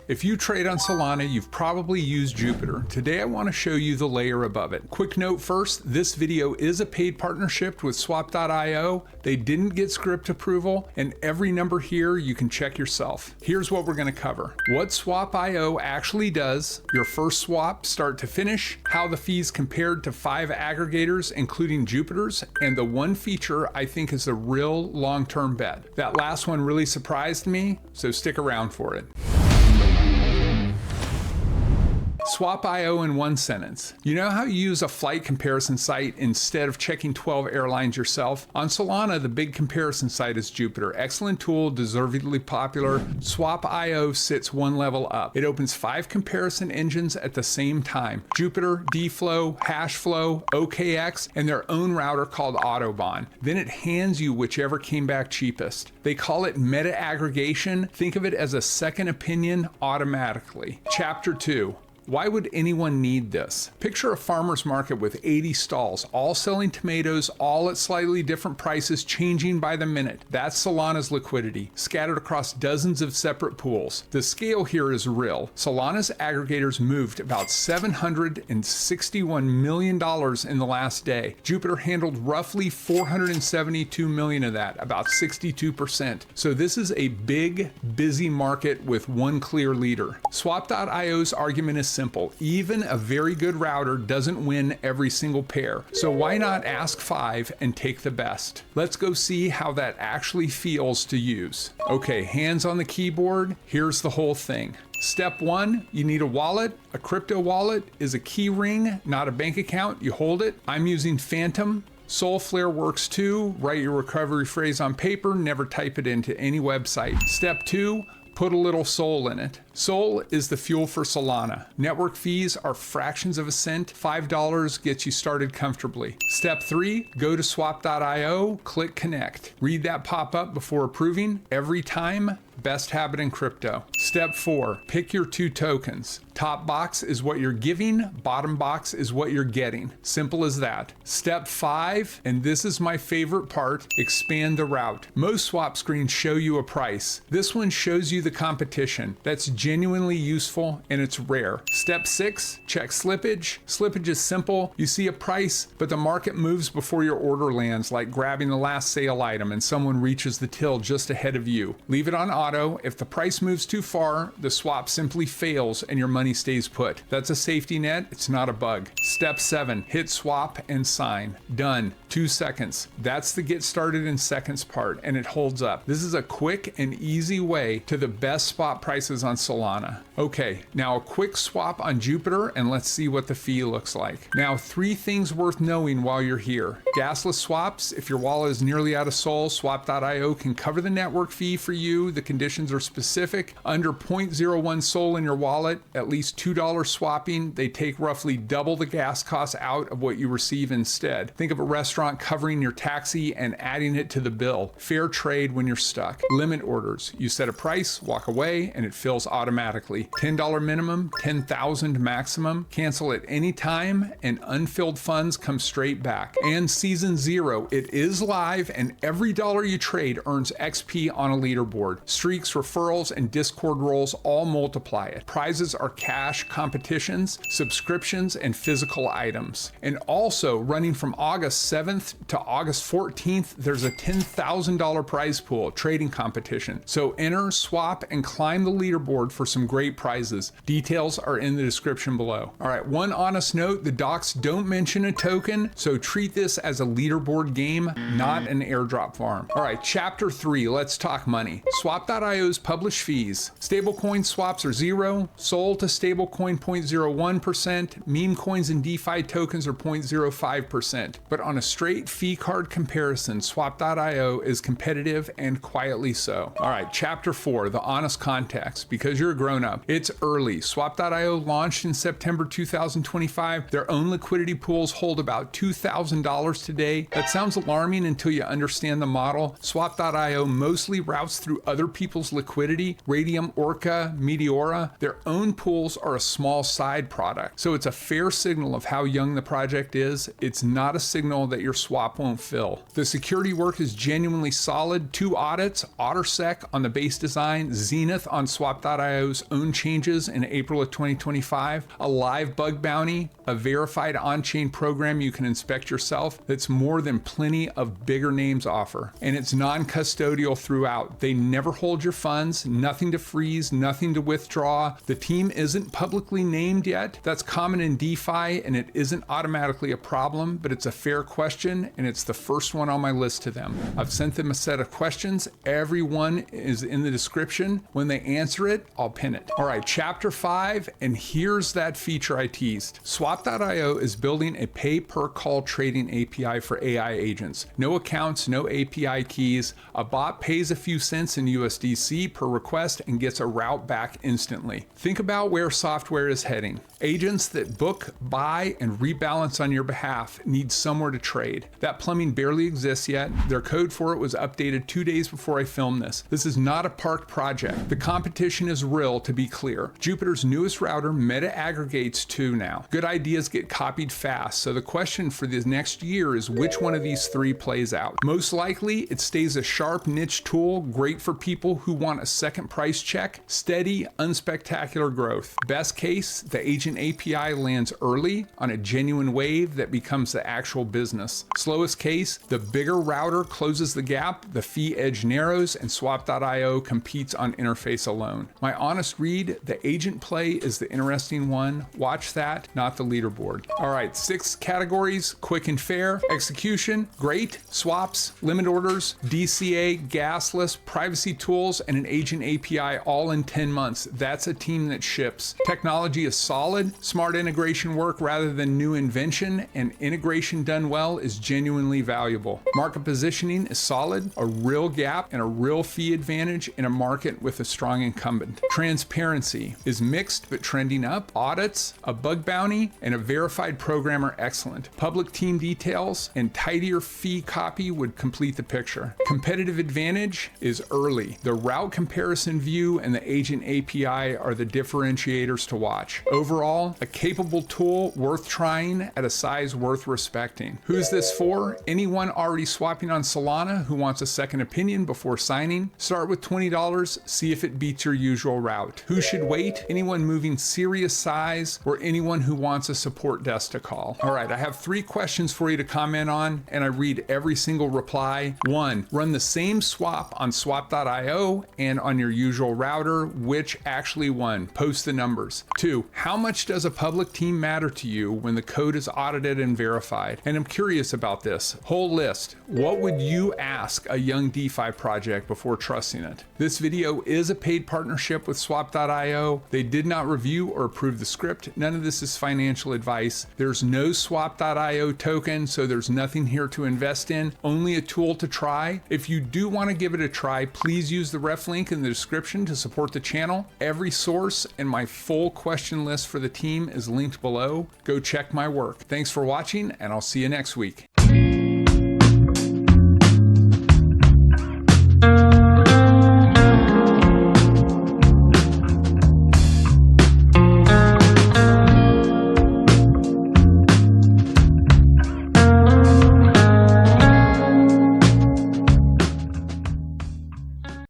If you trade on Solana, you've probably used Jupiter. Today I want to show you the layer above it. Quick note first, this video is a paid partnership with swap.io. They didn't get script approval, and every number here you can check yourself. Here's what we're going to cover. What swap.io actually does, your first swap start to finish, how the fees compared to 5 aggregators including Jupiter's, and the one feature I think is a real long-term bet. That last one really surprised me, so stick around for it. Swap.io in one sentence. You know how you use a flight comparison site instead of checking 12 airlines yourself? On Solana, the big comparison site is Jupiter. Excellent tool, deservedly popular. Swap.io sits one level up. It opens 5 comparison engines at the same time. Jupiter, DFlow, Hashflow, OKX, and their own router called Autobahn. Then it hands you whichever came back cheapest. They call it meta-aggregation. Think of it as a second opinion automatically. Chapter 2. Why would anyone need this? Picture a farmer's market with 80 stalls, all selling tomatoes, all at slightly different prices, changing by the minute. That's Solana's liquidity, scattered across dozens of separate pools. The scale here is real. Solana's aggregators moved about $761 million in the last day. Jupiter handled roughly $472 million of that, about 62%. So this is a big, busy market with one clear leader. Swap.io's argument is simple. Even a very good router doesn't win every single pair. So why not ask 5 and take the best? Let's go see how that actually feels to use. Okay, hands on the keyboard. Here's the whole thing. Step 1, you need a wallet. A crypto wallet is a key ring, not a bank account. You hold it. I'm using Phantom. Solflare works too. Write your recovery phrase on paper. Never type it into any website. Step 2, put a little Sol in it. Sol is the fuel for Solana. Network fees are fractions of a cent. $5 gets you started comfortably. Step 3, go to swap.io, click connect. Read that pop up before approving. Every time, best habit in crypto. Step 4, pick your 2 tokens. Top box is what you're giving, bottom box is what you're getting. Simple as that. Step 5, and this is my favorite part, expand the route. Most swap screens show you a price. This one shows you the competition. That's genuinely useful and it's rare. Step 6, check slippage. Slippage is simple. You see a price, but the market moves before your order lands, like grabbing the last sale item and someone reaches the till just ahead of you. Leave it on auto. If the price moves too far, the swap simply fails and your money stays put. That's a safety net. It's not a bug. Step 7, hit swap and sign. Done. 2 seconds. That's the get started in seconds part, and it holds up. This is a quick and easy way to the best spot prices on Solana. Okay, now a quick swap on Jupiter, and let's see what the fee looks like. Now, 3 things worth knowing while you're here. Gasless swaps. If your wallet is nearly out of Sol, swap.io can cover the network fee for you. The conditions are specific. Under 0.01 Sol in your wallet, at least $2 swapping, they take roughly double the gas costs out of what you receive instead. Think of a restaurant covering your taxi and adding it to the bill. Fair trade when you're stuck. Limit orders. You set a price, walk away, and it fills automatically. $10 minimum, 10,000 maximum. Cancel at any time, and unfilled funds come straight back. And season 0, it is live, and every dollar you trade earns XP on a leaderboard. Streaks, referrals, and Discord roles all multiply it. Prizes are cash, competitions, subscriptions, and physical items. And also, running from August 7th to August 14th, there's a $10,000 prize pool trading competition. So enter, swap, and climb the leaderboard for some great prizes. Details are in the description below. All right, one honest note, the docs don't mention a token, so treat this as a leaderboard game, not an airdrop farm. All right, chapter 3, let's talk money. Swap.io's published fees. Stablecoin swaps are 0, Sol to stablecoin 0.01%, meme coins and DeFi tokens are 0.05%. But on a straight fee card comparison, swap.io is competitive and quietly so. All right, chapter 4, the honest context. Because you're a grown-up, it's early. Swap.io launched in September 2025. Their own liquidity pools hold about $2,000 today. That sounds alarming until you understand the model. Swap.io mostly routes through other people's liquidity. Radium, Orca, Meteora, their own pools are a small side product. So it's a fair signal of how young the project is. It's not a signal that your swap won't fill. The security work is genuinely solid. 2 audits, OtterSec on the base design, Zenith on swap.io Swap.io's own changes in April of 2025, a live bug bounty, a verified on-chain program you can inspect yourself that's more than plenty of bigger names offer. And it's non-custodial throughout. They never hold your funds, nothing to freeze, nothing to withdraw. The team isn't publicly named yet. That's common in DeFi, and it isn't automatically a problem, but it's a fair question, and it's the first one on my list to them. I've sent them a set of questions. Every one is in the description. When they answer it, I'll pin it. All right, chapter 5, and here's that feature I teased. Swap.io is building a pay-per-call trading API for AI agents. No accounts, no API keys. A bot pays a few cents in USDC per request and gets a route back instantly. Think about where software is heading. Agents that book, buy, and rebalance on your behalf need somewhere to trade. That plumbing barely exists yet. Their code for it was updated 2 days before I filmed this. This is not a parked project. The competition is real, to be clear. Jupiter's newest router meta-aggregates too now. Good ideas get copied fast, so the question for this next year is which one of these three plays out. Most likely, it stays a sharp niche tool, great for people who want a second price check, steady, unspectacular growth. Best case, the agent API lands early on a genuine wave that becomes the actual business. Slowest case, the bigger router closes the gap, the fee edge narrows, and Swap.io competes on interface alone. My honest read, the agent play is the interesting one. Watch that, not the leaderboard. All right, 6 categories, quick and fair. Execution, great. Swaps, limit orders, DCA, gasless, privacy tools, and an agent API all in 10 months. That's a team that ships. Technology is solid, smart integration work rather than new invention, and integration done well is genuinely valuable. Market positioning is solid, a real gap and a real fee advantage in a market with a strong incumbent. Transparency is mixed but trending up. Audits, a bug bounty, and a verified program are excellent. Public team details and tidier fee copy would complete the picture. Competitive advantage is early. The route comparison view and the agent API are the differentiators to watch. Overall, a capable tool worth trying at a size worth respecting. Who's this for? Anyone already swapping on Solana who wants a second opinion before signing? Start with $20, see if it beats your usual route. Who should wait? Anyone moving serious size or anyone who wants a support desk to call. All right, I have 3 questions for you to comment on, and I read every single reply. 1, run the same swap on swap.io and on your usual router. Which actually won? Post the numbers. 2, how much does a public team matter to you when the code is audited and verified? And I'm curious about this whole list. What would you ask a young DeFi project before trusting it? This video is a paid partnership with swap.io. They did not review or approve the script. None of this is financial advice. There's no swap.io token, so there's nothing here to invest in, only a tool to try. If you do want to give it a try, please use the ref link in the description to support the channel. Every source and my full question list for the team is linked below. Go check my work. Thanks for watching, and I'll see you next week.